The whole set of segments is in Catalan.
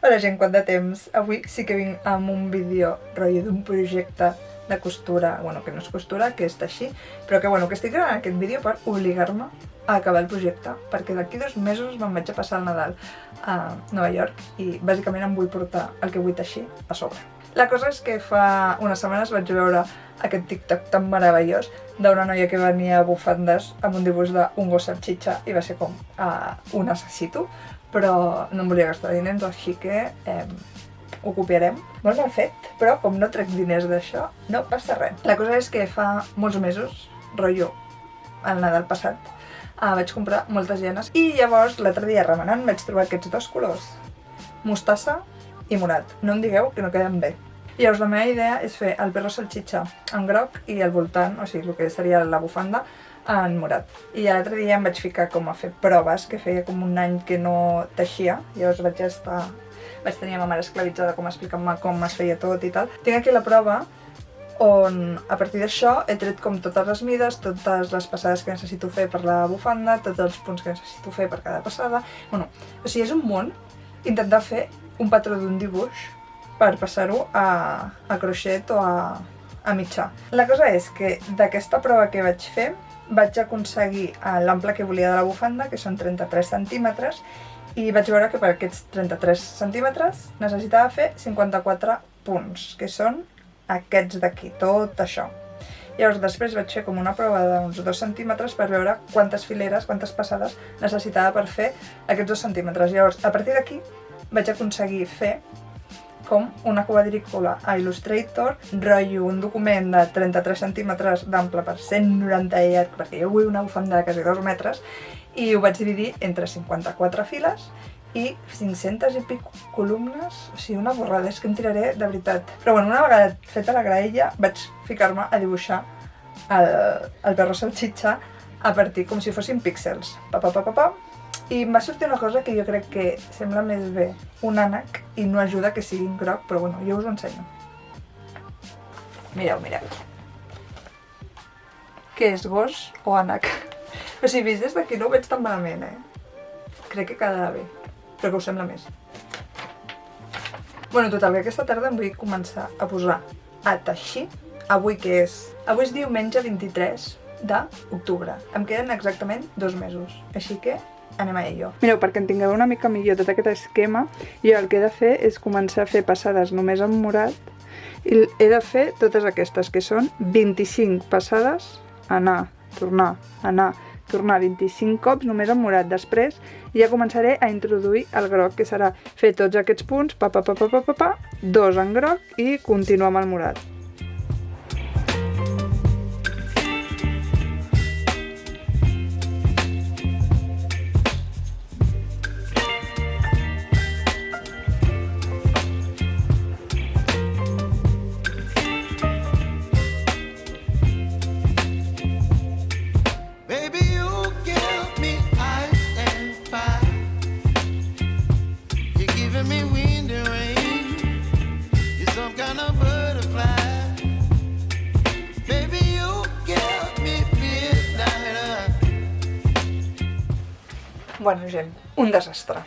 Hola gent, quant de temps? Avui sí que vinc amb un vídeo rotllo d'un projecte de costura, bueno, que no és costura, que és teixir, però que bueno, que estic gravant aquest vídeo per obligar-me a acabar el projecte, perquè d'aquí 2 mesos me'n vaig a passar el Nadal a Nova York i bàsicament em vull portar el que vull teixir a sobre. La cosa és que fa unes setmanes vaig veure aquest TikTok tan meravellós d'una noia que venia a bufandes amb un dibuix d'un gos salxitxa i va ser com, ho necessito, però no em volia gastar diners, així que ho copiarem. Molt mal fet, però com no trec diners d'això, no passa res. La cosa és que fa molts mesos, rotllo, el Nadal passat, vaig comprar moltes llenes i llavors l'altre dia remenant vaig trobar aquests 2 colors, mostassa i morat. No em digueu que no queden bé. Llavors la meva idea és fer el perro salxitxa en groc i al voltant, o sigui, el que seria la bufanda, en morat. I l'altre dia em vaig ficar com a fer proves, que feia com un any que no teixia, llavors vaig tenir ma mare esclavitzada com explicant-me com es feia tot i tal. Tinc aquí la prova on a partir d'això he tret com totes les mides, totes les passades que necessito fer per la bufanda, tots els punts que necessito fer per cada passada. Bueno, o sigui, és un món intentar fer un patró d'un dibuix per passar-ho a crochet o a mitjà. La cosa és que d'aquesta prova que vaig fer vaig aconseguir l'ample que volia de la bufanda, que són 33 centímetres, i vaig veure que per aquests 33 centímetres necessitava fer 54 punts, que són aquests d'aquí, tot això. Llavors després vaig fer com una prova d'uns 2 centímetres per veure quantes fileres, quantes passades necessitava per fer aquests 2 centímetres. Llavors, a partir d'aquí vaig aconseguir fer com una quadrícula a Illustrator, rotllo un document de 33 centímetres d'ample per 190 perquè jo vull una bufanda de quasi 2 metres, i ho vaig dividir entre 54 files i 500 i pico columnes, o sigui, una borrada, és que em tiraré de veritat. Però bueno, una vegada feta la graella vaig ficar-me a dibuixar el perro salxitxa a partir com si fossin píxels. I em va sortir una cosa que jo crec que sembla més bé un ànec i no ajuda que sigui en groc, però bueno, jo us ho ensenyo. Mireu, mireu. Què és, gos o ànec? O sigui, vist des d'aquí no ho veig tan malament, Crec que quedarà bé, però que us sembla més. Bueno, total, que aquesta tarda em vull començar a posar a teixir. Avui què és? Avui és diumenge 23 d'octubre. Em queden exactament 2 mesos, així que anem a ello. Mireu, perquè en tingueu una mica millor tot aquest esquema, jo el que he de fer és començar a fer passades només en morat i he de fer totes aquestes, que són 25 passades, anar, tornar, 25 cops només en morat. Després ja començaré a introduir el groc, que serà fer tots aquests punts, 2 en groc i continuar amb el morat. Bueno, gent, un desastre.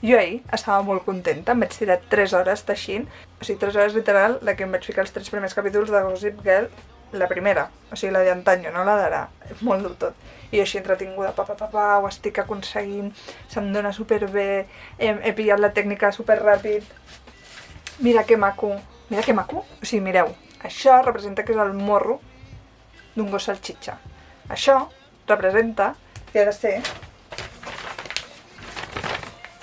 Jo ahir estava molt contenta, em vaig tirar 3 hores teixint, o sigui, 3 hores literal de que em vaig ficar els 3 primers capítols de Gossip Girl, la primera, o sigui, la d'antanyo, no la d'ara, molt dur tot. I així entretinguda, ho estic aconseguint, se'm dona superbé, he pillat la tècnica superràpid. Mira que maco, o sigui, mireu, això representa que és el morro d'un gos salxitxa. Això representa que ha de ser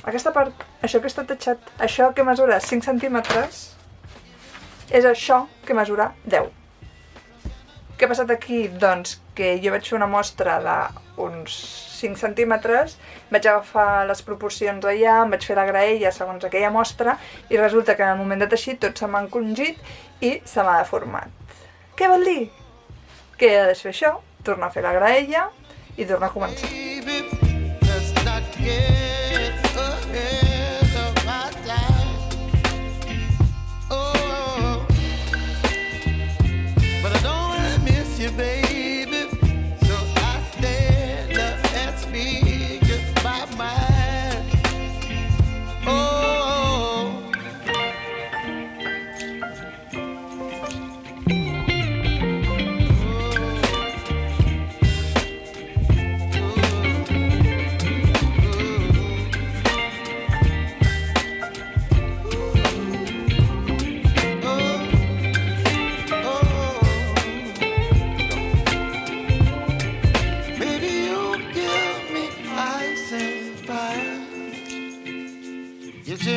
aquesta part, això que està tatxat, això que mesura 5 centímetres, és això que mesura 10. Què ha passat aquí? Doncs que jo vaig fer una mostra d'uns 5 centímetres, vaig agafar les proporcions d'allà, em vaig fer la graella segons aquella mostra i resulta que en el moment de teixir tot se m'ha encongit i se m'ha deformat. Què vol dir? Que he de desfer això, tornar a fer la graella i tornar a començar. Oh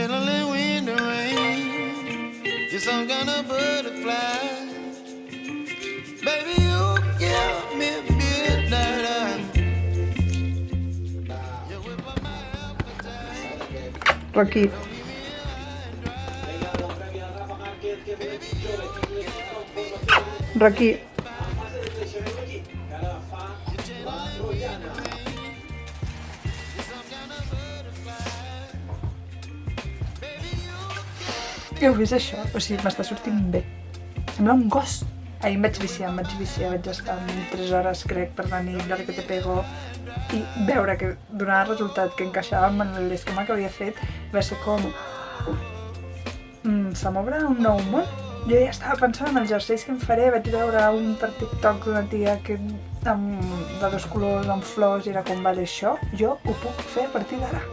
Chilly wind and rain, you're some kind of butterfly. Baby, you give me midnight. You whip up my appetite. Rocky. Rocky. Heu vist això? O sigui, m'està sortint bé. Sembla un gos. Ahir em vaig viciar, vaig estar 3 hores, crec, per la nit de que te pego, i veure que donava el resultat que encaixava amb l'esquema que havia fet va ser com... se m'obre un nou món. Jo ja estava pensant en els jerseis que em faré, vaig veure un per TikTok d'una tia que de 2 colors, amb flors, i era com, vale, això jo ho puc fer a partir d'ara.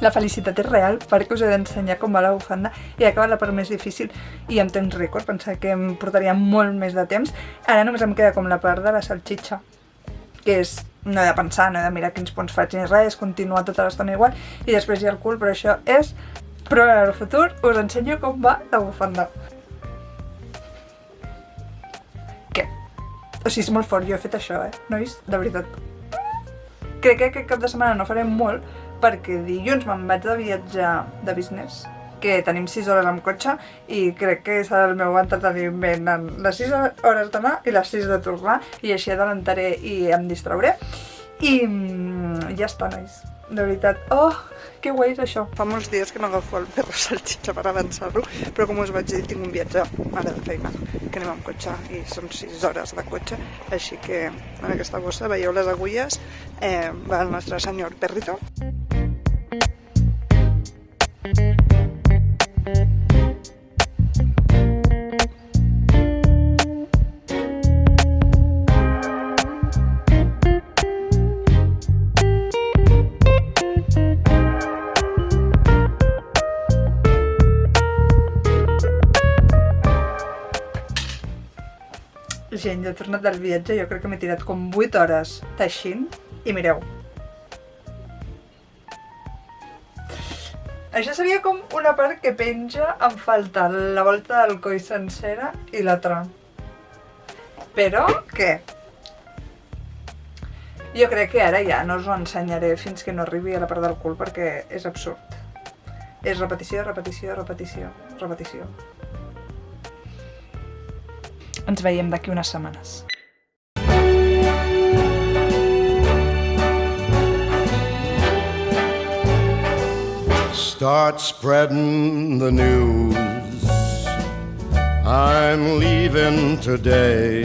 La felicitat és real perquè us he d'ensenyar com va la bufanda i ha acabat la part més difícil i en temps rècord, pensava que em portaria molt més de temps. Ara només em queda com la part de la salxitxa, que és, no he de pensar, no he de mirar quins punts faig ni res, continuar tota l'estona igual i després hi ha el cul, però això és... Però en el futur us ensenyo com va la bufanda. Què? O sigui, és molt fort, jo he fet això, nois, de veritat. Crec que aquest cap de setmana no farem molt, perquè dilluns me'n vaig de viatge de business, que tenim 6 hores amb cotxe i crec que serà el meu entreteniment en les 6 hores d'anar i les 6 de tornar, i així adelantaré i em distrauré. I ja està, nois. De veritat. Oh, que guai és això. Fa molts dies que no agafo el perro salxitxa per avançar-lo, però com us vaig dir, tinc un viatge ara de feina, que anem amb cotxe i són 6 hores de cotxe, així que en aquesta bossa veieu les agulles, va el nostre senyor perrito. Gent, jo he tornat del viatge, jo crec que m'he tirat com 8 hores teixint i mireu. Això seria com una part que penja, em falta la volta del coll sencera i l'altra. Però, què? Jo crec que ara ja no us ho ensenyaré fins que no arribi a la part del cul perquè és absurd. És repetició, repetició, repetició, repetició. Ens veiem d'aquí unes setmanes. Start spreading the news. I'm leaving today.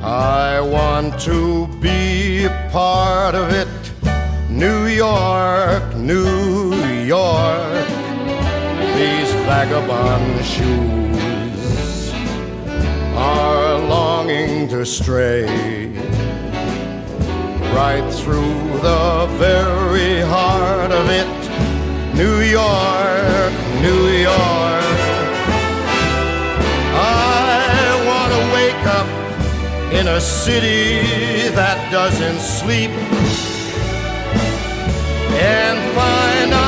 I want to be a part of it. New York, New York. These vagabond shoes are longing to stray right through the very heart of it. New York, New York. I want to wake up in a city that doesn't sleep and find out